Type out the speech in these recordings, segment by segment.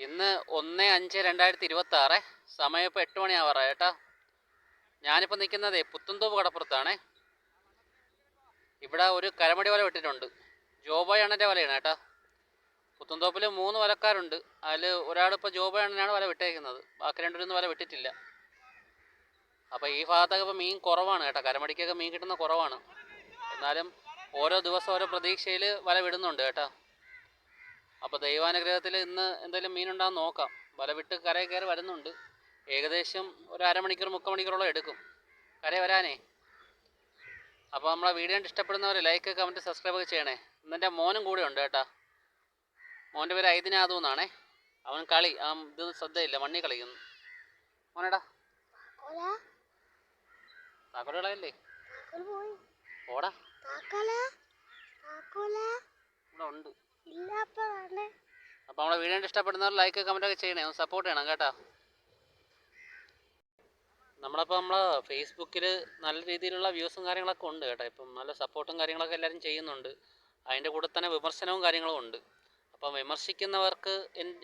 ഇന്ന് 1/5/2026, സമയം ഇപ്പോൾ 8 മണിയാവാറായി കേട്ടോ. ഞാനിപ്പോൾ നിൽക്കുന്നതേ പുത്തൻതോപ്പ് കടപ്പുറത്താണേ. ഇവിടെ ഒരു കരമടി വല വിട്ടിട്ടുണ്ട്. ജോബോയ് അണ്ണൻ്റെ വലയാണ് കേട്ടോ. പുത്തൻതോപ്പിൽ 3 വലക്കാരുണ്ട്. അതിൽ ഒരാളിപ്പോൾ ജോബോയ് അണ്ണനാണ് വല വിട്ടേക്കുന്നത്. ബാക്കി രണ്ടുപേരൊന്നും വല വിട്ടിട്ടില്ല. അപ്പോൾ ഈ ഭാഗത്തൊക്കെ ഇപ്പോൾ മീൻ കുറവാണ് കേട്ടോ. കരമടിക്കൊക്കെ മീൻ കിട്ടുന്ന കുറവാണ്. എന്നാലും ഓരോ ദിവസം ഓരോ പ്രതീക്ഷയിൽ വല വിടുന്നുണ്ട് കേട്ടോ. അപ്പോൾ ദൈവാനുഗ്രഹത്തിൽ ഇന്ന് എന്തെങ്കിലും മീനുണ്ടാകുന്ന നോക്കാം. വല വിട്ട് കരയിൽ കയറി വരുന്നുണ്ട്. ഏകദേശം ഒരു അരമണിക്കൂർ 3 മണിക്കൂറോളം എടുക്കും കരയിൽ വരാനേ. അപ്പോൾ നമ്മളെ വീഡിയോ ഇഷ്ടപ്പെടുന്നവർ ലൈക്ക്, കമൻറ്റ്, സബ്സ്ക്രൈബ് ഒക്കെ ചെയ്യണേ. ഇന്നെൻ്റെ മോനും കൂടെ ഉണ്ട് കേട്ടോ. മോൻ്റെ പേര് ഐദിനാഥു എന്നാണേ. അവൻ കളി ഇത് ശ്രദ്ധയില്ല, മണ്ണി കളിക്കുന്നു. മോനേടാ താക്കോല് കളയല്ലേ, ഓടാ ഇവിടെ ഉണ്ട്. അപ്പോൾ നമ്മളെ വീഡിയോ ഇഷ്ടപ്പെടുന്നവർ ലൈക്ക്, കമൻറ്റ് ഒക്കെ ചെയ്യണേ. ഒന്ന് സപ്പോർട്ട് ചെയ്യണം കേട്ടോ. നമ്മളെ ഫേസ്ബുക്കിൽ നല്ല രീതിയിലുള്ള വ്യൂസും കാര്യങ്ങളൊക്കെ ഉണ്ട് കേട്ടോ. ഇപ്പം നല്ല സപ്പോർട്ടും കാര്യങ്ങളൊക്കെ എല്ലാവരും ചെയ്യുന്നുണ്ട്. അതിൻ്റെ കൂടെ തന്നെ വിമർശനവും കാര്യങ്ങളും ഉണ്ട്. അപ്പം വിമർശിക്കുന്നവർക്ക്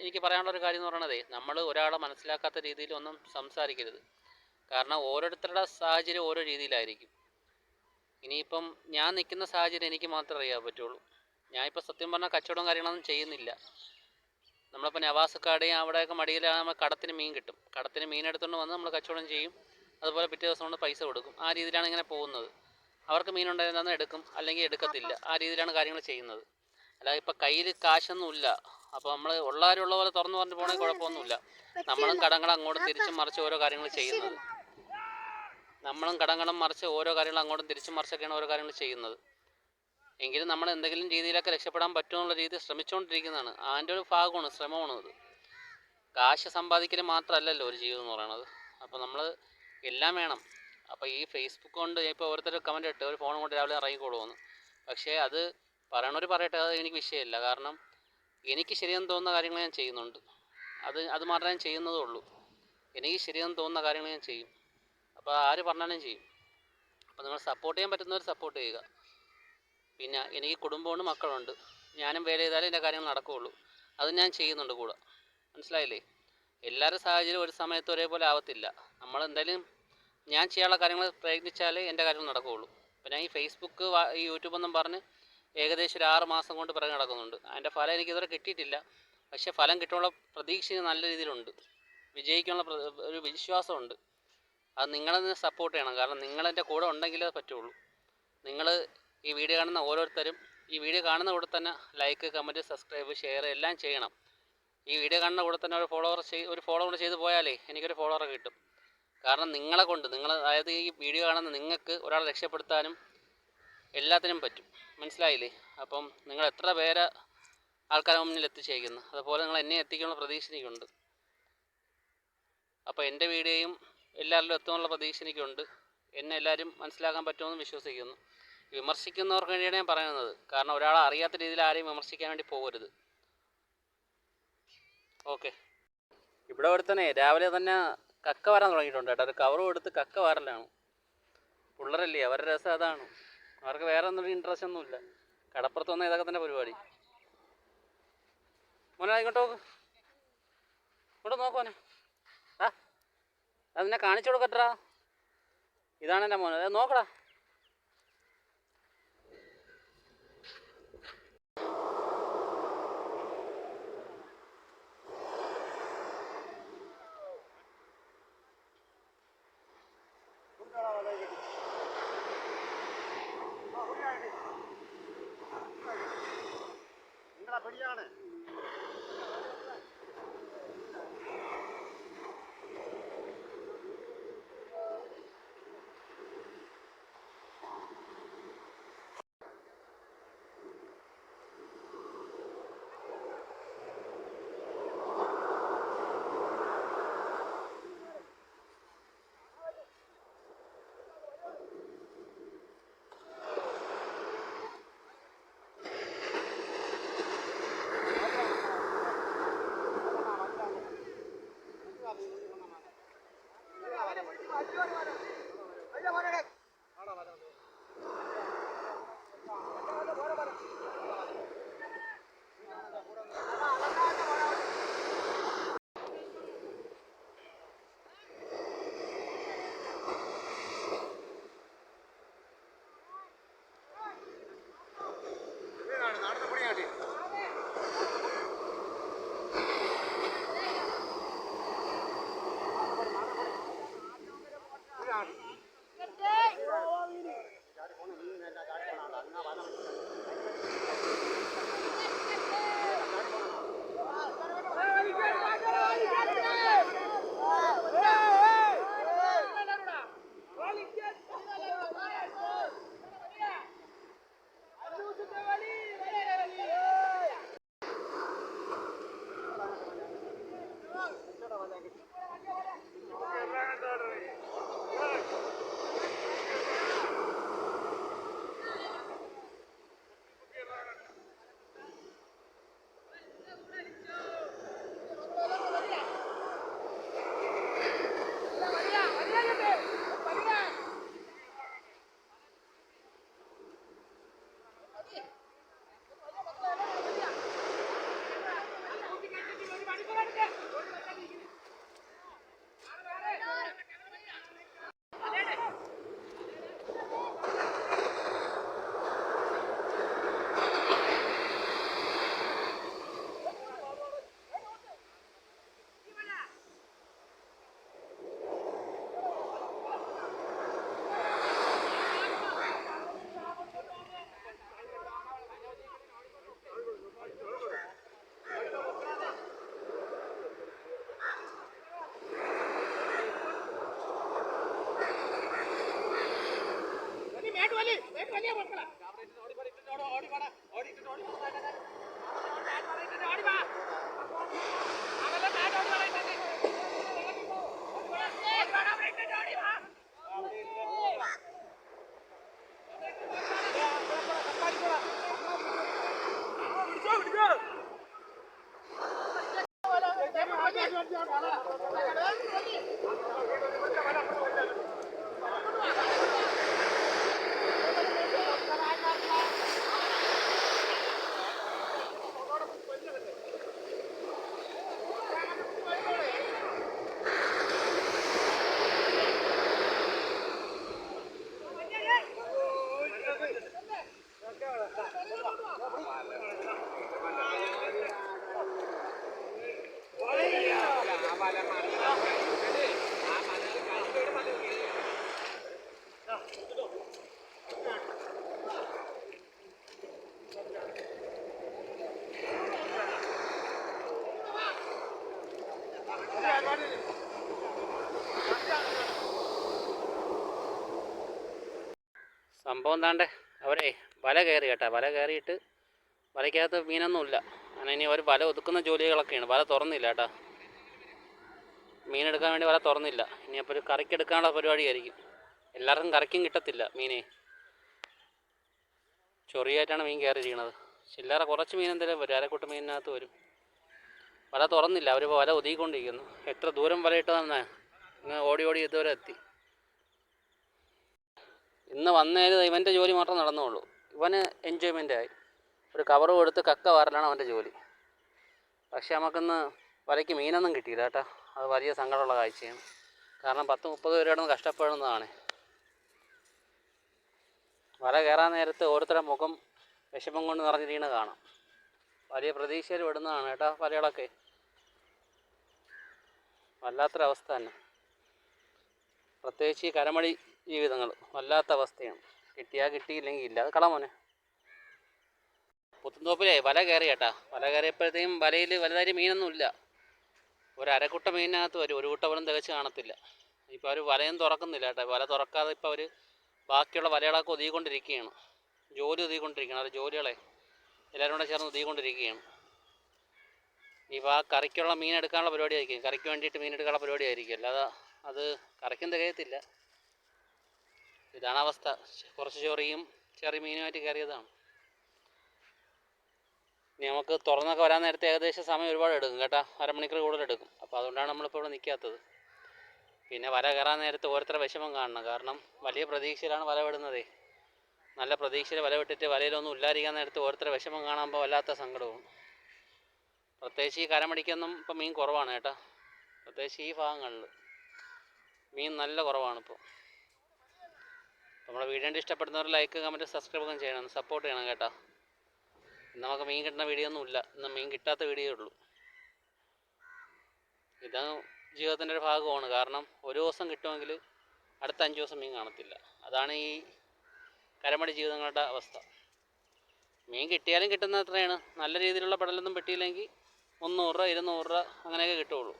എനിക്ക് പറയാനുള്ളൊരു കാര്യം എന്ന് പറയണതേ, നമ്മൾ ഒരാളെ മനസ്സിലാക്കാത്ത രീതിയിലൊന്നും സംസാരിക്കരുത്. കാരണം ഓരോരുത്തരുടെ സാഹചര്യം ഓരോ രീതിയിലായിരിക്കും. ഇനിയിപ്പം ഞാൻ നിൽക്കുന്ന സാഹചര്യം എനിക്ക് മാത്രമേ അറിയാൻ പറ്റുള്ളൂ. ഞാനിപ്പോൾ സത്യം പറഞ്ഞാൽ കച്ചവടവും കാര്യങ്ങളൊന്നും ചെയ്യുന്നില്ല. നമ്മളിപ്പോൾ നവാസക്കാടെയും അവിടെയൊക്കെ മടിയിലാണ് നമ്മൾ കടത്തിന് മീൻ കിട്ടും. കടത്തിന് മീൻ എടുത്തുകൊണ്ട് വന്ന് നമ്മൾ കച്ചവടം ചെയ്യും. അതുപോലെ പിറ്റേ ദിവസം കൊണ്ട് പൈസ കൊടുക്കും. ആ രീതിയിലാണ് ഇങ്ങനെ പോകുന്നത്. അവർക്ക് മീനുണ്ടായിരുന്ന എടുക്കും, അല്ലെങ്കിൽ എടുക്കത്തില്ല. ആ രീതിയിലാണ് കാര്യങ്ങൾ ചെയ്യുന്നത്. അല്ലാതെ ഇപ്പം കയ്യിൽ കാശൊന്നുമില്ല, അപ്പോൾ നമ്മൾ ഉള്ളവരുള്ള പോലെ തുറന്നു പറഞ്ഞു പോകണമെങ്കിൽ കുഴപ്പമൊന്നുമില്ല. നമ്മളും കടങ്ങൾ അങ്ങോട്ടും തിരിച്ചും മറിച്ച് ഓരോ കാര്യങ്ങൾ ചെയ്യുന്നത്. നമ്മളും കടങ്ങളും മറിച്ച് ഓരോ കാര്യങ്ങൾ അങ്ങോട്ടും തിരിച്ചും മറിച്ചൊക്കെയാണ് ഓരോ കാര്യങ്ങൾ ചെയ്യുന്നത്. എങ്കിലും നമ്മൾ എന്തെങ്കിലും രീതിയിലൊക്കെ രക്ഷപ്പെടാൻ പറ്റുമെന്നുള്ള രീതിയിൽ ശ്രമിച്ചുകൊണ്ടിരിക്കുന്നതാണ്. അതിൻ്റെ ഒരു ഭാഗമാണ്, ശ്രമമാണ് അത്. കാശ് സമ്പാദിക്കൽ മാത്രമല്ലല്ലോ ഒരു ജീവിതം എന്ന് പറയുന്നത്. അപ്പോൾ നമ്മൾ എല്ലാം വേണം. അപ്പോൾ ഈ ഫേസ്ബുക്ക് കൊണ്ട് ഇപ്പോൾ ഓരോരുത്തർ കമൻറ്റ് ഇട്ട് ഒരു ഫോൺ കൊണ്ട് രാവിലെ ഇറങ്ങിക്കൊള്ളുമെന്ന്. പക്ഷേ അത് പറയണവർ പറയട്ടെ, അത് എനിക്ക് വിഷയമില്ല. കാരണം എനിക്ക് ശരിയെന്ന് തോന്നുന്ന കാര്യങ്ങൾ ഞാൻ ചെയ്യുന്നുണ്ട്. അത് മാത്രമേ ഞാൻ ചെയ്യുന്നതേ ഉള്ളൂ. എനിക്ക് ശരിയെന്ന് തോന്നുന്ന കാര്യങ്ങൾ ഞാൻ ചെയ്യും. അപ്പോൾ ആര് പറഞ്ഞാലും ചെയ്യും. അപ്പോൾ നിങ്ങൾ സപ്പോർട്ട് ചെയ്യാൻ പറ്റുന്നവർ സപ്പോർട്ട് ചെയ്യുക. പിന്നെ എനിക്ക് കുടുംബമുണ്ട്, മക്കളുണ്ട്. ഞാനും വേല ചെയ്താലേ എൻ്റെ കാര്യങ്ങൾ നടക്കുകയുള്ളൂ. അത് ഞാൻ ചെയ്യുന്നുണ്ട് കൂടെ. മനസ്സിലായില്ലേ? എല്ലാവരുടെ സാഹചര്യം ഒരു സമയത്ത് ഒരേപോലെ ആവത്തില്ല. നമ്മൾ എന്തായാലും ഞാൻ ചെയ്യാനുള്ള കാര്യങ്ങൾ പ്രയത്നിച്ചാലേ എൻ്റെ കാര്യങ്ങൾ നടക്കുകയുള്ളൂ. പിന്നെ ഈ ഫേസ്ബുക്ക്, ഈ യൂട്യൂബൊന്നും പറഞ്ഞ് ഏകദേശം ഒരു 6 മാസം കൊണ്ട് പിറകെ നടക്കുന്നുണ്ട്. അതിൻ്റെ ഫലം എനിക്കിതുവരെ കിട്ടിയിട്ടില്ല. പക്ഷേ ഫലം കിട്ടാനുള്ള പ്രതീക്ഷ നല്ല രീതിയിലുണ്ട്. വിജയിക്കാനുള്ള ഒരു വിശ്വാസമുണ്ട്. അത് നിങ്ങളെന്ന് സപ്പോർട്ട് ചെയ്യണം. കാരണം നിങ്ങളെൻ്റെ കൂടെ ഉണ്ടെങ്കിലേ പറ്റുള്ളൂ. നിങ്ങൾ ഈ വീഡിയോ കാണുന്ന ഓരോരുത്തരും ഈ വീഡിയോ കാണുന്ന കൂടെ തന്നെ ലൈക്ക്, കമൻറ്റ്, സബ്സ്ക്രൈബ്, ഷെയർ എല്ലാം ചെയ്യണം. ഈ വീഡിയോ കാണുന്ന കൂടെ തന്നെ ഒരു ഫോളോ കൂടെ ചെയ്ത് പോയാലേ എനിക്കൊരു ഫോളോവറെ കിട്ടും. കാരണം നിങ്ങളെ കൊണ്ട്, അതായത് ഈ വീഡിയോ കാണുന്ന നിങ്ങൾക്ക് ഒരാളെ രക്ഷപ്പെടുത്താനും എല്ലാത്തിനും പറ്റും. മനസ്സിലായില്ലേ? അപ്പം നിങ്ങൾ എത്ര പേരെ ആൾക്കാരുടെ മുന്നിൽ എത്തിച്ചേക്കുന്നു, അതുപോലെ നിങ്ങൾ എന്നെ എത്തിക്കാനുള്ള പ്രതീക്ഷ എനിക്കുണ്ട്. അപ്പോൾ എൻ്റെ വീഡിയോയും എല്ലാവരിലും എത്തുമെന്നുള്ള പ്രതീക്ഷ എനിക്കുണ്ട്. എന്നെ എല്ലാവരും മനസ്സിലാക്കാൻ പറ്റുമെന്ന് വിശ്വസിക്കുന്നു. വിമർശിക്കുന്നവർക്ക് വേണ്ടിയാണ് ഞാൻ പറയുന്നത്. കാരണം ഒരാളെ അറിയാത്ത രീതിയിൽ ആരെയും വിമർശിക്കാൻ വേണ്ടി പോകരുത്. ഓക്കെ. ഇവിടെ ഒരുത്തനെ രാവിലെ തന്നെ കക്ക വരാൻ തുടങ്ങിയിട്ടുണ്ട് കേട്ടോ. ഒരു കവറും എടുത്ത് കക്ക വരലാണ്. പിള്ളേരല്ലേ, അവരുടെ രസം അതാണ്. അവർക്ക് വേറെ ഒന്നും ഇൻട്രസ്റ്റ് ഒന്നുമില്ല. കടപ്പുറത്ത് വന്നാൽ ഇതൊക്കെ തന്നെ പരിപാടി. മോനെ ഇങ്ങോട്ട് നോക്കുവാനെ. അതിനെ കാണിച്ചു കൊടുക്കട്ടാ. ഇതാണ് എൻ്റെ മോനെ, നോക്കടാ. പിടിയാണ് സംഭവം എന്താണ്ട് അവരെ വല കയറി കേട്ടാ. വല കയറിയിട്ട് വലയ്ക്കകത്ത് മീനൊന്നുമില്ല. അങ്ങനെ ഇനി അവർ വല ഒതുക്കുന്ന ജോലികളൊക്കെയാണ്. വല തുറന്നില്ല കേട്ടാ. മീനെടുക്കാൻ വേണ്ടി വല തുറന്നില്ല. ഇനി അപ്പോൾ ഒരു കറിക്കെടുക്കാനുള്ള പരിപാടിയായിരിക്കും. എല്ലാവർക്കും കറിക്കും കിട്ടത്തില്ല മീനെ. ചൊറിയായിട്ടാണ് മീൻ കയറിയിരിക്കുന്നത്. ചില്ലറ കുറച്ച് മീൻ എന്തെങ്കിലും വരും. അരക്കൂട്ട് മീനിനകത്ത് വരും. വല തുറന്നില്ല. അവർ വല ഒതുക്കിക്കൊണ്ടിരിക്കുന്നു. എത്ര ദൂരം വല ഇട്ടതെന്നാ. ഇങ്ങനെ ഓടി ഓടി ഇതുവരെ എത്തി. ഇന്ന് വന്നേര് ഇവൻ്റെ ജോലി മാത്രം നടന്നുള്ളൂ. ഇവന് എൻജോയ്മെൻ്റായി. ഒരു കവർ കൊടുത്ത് കക്ക വാറലാണ് അവൻ്റെ ജോലി. പക്ഷേ നമുക്കിന്ന് വലയ്ക്ക് മീനൊന്നും കിട്ടിയില്ല കേട്ടോ. അത് വലിയ സങ്കടമുള്ള കാഴ്ചയാണ്. കാരണം 10-30 പേരോടൊന്ന് കഷ്ടപ്പെടുന്നതാണ്. വല കയറാൻ നേരത്ത് ഓരോരുത്തരുടെ മുഖം വിഷമം കൊണ്ട് നിറഞ്ഞിരിക്കുന്നത് കാണാം. വലിയ പ്രതീക്ഷയിൽ വിടുന്നതാണ് കേട്ടോ വലകളൊക്കെ. വല്ലാത്തൊരവസ്ഥ തന്നെ. പ്രത്യേകിച്ച് ഈ കരമടി ജീവിതങ്ങൾ വല്ലാത്ത അവസ്ഥയാണ്. കിട്ടിയാൽ കിട്ടിയില്ലെങ്കിൽ ഇല്ല. അത് കളമോനെ. പുത്തുംതോപ്പിലേ വല കയറി കേട്ടാ. വല കയറിയപ്പോഴത്തേക്കും വലയിൽ വലുതായി മീനൊന്നും ഇല്ല. ഒരു അരക്കുട്ട മീനിനകത്ത് വരും. ഒരു കുട്ട പോലും തികച്ച് കാണത്തില്ല. ഇപ്പോൾ അവർ വലയും തുറക്കുന്നില്ല കേട്ടോ. വല തുറക്കാതെ ഇപ്പോൾ അവർ ബാക്കിയുള്ള വലകളൊക്കെ ഒതുക്കിക്കൊണ്ടിരിക്കുകയാണ്. ജോലി ഒതുക്കിക്കൊണ്ടിരിക്കുകയാണ്. അവർ ജോലികളെ എല്ലാവരും കൂടെ ചേർന്ന് ഒതുക്കിക്കൊണ്ടിരിക്കുകയാണ്. ഇപ്പോൾ ആ കറിക്കുള്ള മീൻ എടുക്കാനുള്ള പരിപാടി ആയിരിക്കും. കറിക്ക് വേണ്ടിയിട്ട് മീൻ എടുക്കാനുള്ള പരിപാടി ആയിരിക്കും. അല്ലാതെ അത് കറിക്കും തികയത്തില്ല. ഇതാണ് അവസ്ഥ. കുറച്ച് ചൊറിയും ചെറിയ മീനുമായിട്ട് കയറിയതാണ്. ഇനി നമുക്ക് തുറന്നൊക്കെ വരാൻ നേരത്തെ ഏകദേശം സമയം ഒരുപാട് എടുക്കും കേട്ടോ. അരമണിക്കൂർ കൂടുതൽ എടുക്കും. അപ്പോൾ അതുകൊണ്ടാണ് നമ്മളിപ്പോൾ ഇവിടെ നിൽക്കാത്തത്. പിന്നെ വല കയറാൻ നേരത്തെ ഓരോരുത്തരുടെ വിഷമം കാണണം. കാരണം വലിയ പ്രതീക്ഷയിലാണ് വല വിടുന്നതേ. നല്ല പ്രതീക്ഷയിൽ വല വിട്ടിട്ട് വലയിലൊന്നും ഇല്ലാതിരിക്കാൻ നേരത്ത് ഓരോരുത്തരുടെ വിഷമം കാണുമ്പോൾ വല്ലാത്ത സങ്കടവും. പ്രത്യേകിച്ച് ഈ കരമടിക്കൊന്നും ഇപ്പം മീൻ കുറവാണ് കേട്ടോ. പ്രത്യേകിച്ച് ഈ ഭാഗങ്ങളിൽ മീൻ നല്ല കുറവാണിപ്പോൾ. നമ്മുടെ വീഡിയോ ഇഷ്ടപ്പെടുന്നവർ ലൈക്ക്, കമൻറ്റ്, സബ്സ്ക്രൈബ് ഒക്കെ ചെയ്യണം. സപ്പോർട്ട് ചെയ്യണം കേട്ടോ. ഇന്ന് നമുക്ക് മീൻ കിട്ടുന്ന വീഡിയോ ഒന്നും ഇല്ല. ഇന്ന് മീൻ കിട്ടാത്ത വീഡിയോ ഉള്ളൂ. ഇത് ജീവിതത്തിൻ്റെ ഒരു ഭാഗമാണ്. കാരണം ഒരു ദിവസം കിട്ടുമെങ്കിൽ അടുത്ത 5 ദിവസം മീൻ കാണത്തില്ല. അതാണ് ഈ കരമടി ജീവിതങ്ങളുടെ അവസ്ഥ. മീൻ കിട്ടിയാലും കിട്ടുന്ന എത്രയാണ്. നല്ല രീതിയിലുള്ള പെടലൊന്നും പെട്ടിയില്ലെങ്കിൽ 300 രൂപ 200 രൂപ അങ്ങനെയൊക്കെ കിട്ടുകയുള്ളൂ.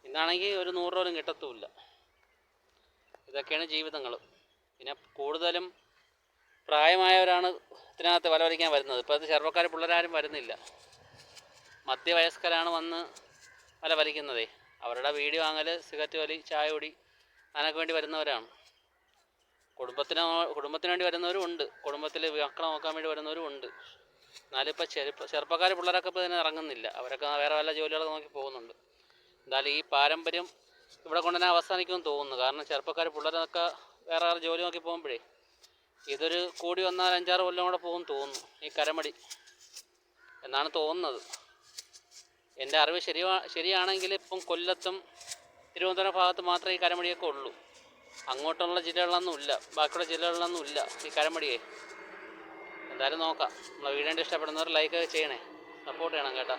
ഇന്നാണെങ്കിൽ ഒരു 100 രൂപ പോലും കിട്ടത്തുമില്ല. ഇതൊക്കെയാണ് ജീവിതങ്ങൾ. പിന്നെ കൂടുതലും പ്രായമായവരാണ് ഇതിനകത്ത് വല വലിക്കാൻ വരുന്നത്. ഇപ്പോൾ അത് ചെറുപ്പക്കാർ പിള്ളേരാരും വരുന്നില്ല. മധ്യവയസ്കരാണ് വന്ന് വല വലിക്കുന്നതേ. അവരുടെ വീഡിയോ വാങ്ങൽ, സിഗരറ്റ് വലി, ചായ കുടി അതിനൊക്കെ വേണ്ടി വരുന്നവരാണ്. കുടുംബത്തിന് വേണ്ടി വരുന്നവരും ഉണ്ട്. കുടുംബത്തിൽ മക്കളെ നോക്കാൻ വേണ്ടി വരുന്നവരും ഉണ്ട്. എന്നാലും ഇപ്പോൾ ചെറുപ്പക്കാർ പിള്ളേരൊക്കെ ഇപ്പോൾ ഇതിന് ഇറങ്ങുന്നില്ല. അവരൊക്കെ വേറെ വല്ല ജോലികളൊക്കെ നോക്കി പോകുന്നുണ്ട്. എന്തായാലും ഈ പാരമ്പര്യം ഇവിടെ കൊണ്ടുതന്നെ അവസാനിക്കുമെന്ന് തോന്നുന്നു. കാരണം ചെറുപ്പക്കാർ പിള്ളേരൊക്കെ വേറെ ജോലി നോക്കി പോകുമ്പോഴേ ഇതൊരു കൂടി വന്നാൽ 5-6 കൊല്ലം കൂടെ പോകുമെന്ന് തോന്നുന്നു ഈ കരമടി എന്നാണ് തോന്നുന്നത്. എൻ്റെ അറിവ് ശരിയാണെങ്കിൽ ഇപ്പം കൊല്ലത്തും തിരുവനന്തപുരം ഭാഗത്ത് മാത്രമേ ഈ കരമടിയൊക്കെ ഉള്ളൂ. അങ്ങോട്ടുള്ള ജില്ലകളിലൊന്നും ഇല്ല. ബാക്കിയുള്ള ജില്ലകളിലൊന്നും ഇല്ല ഈ കരമടിയെ. എന്തായാലും നോക്കാം. നമ്മളെ വീഡിയോ ഇഷ്ടപ്പെടുന്നവർ ലൈക്ക് ചെയ്യണേ. സപ്പോർട്ട് ചെയ്യണം കേട്ടോ.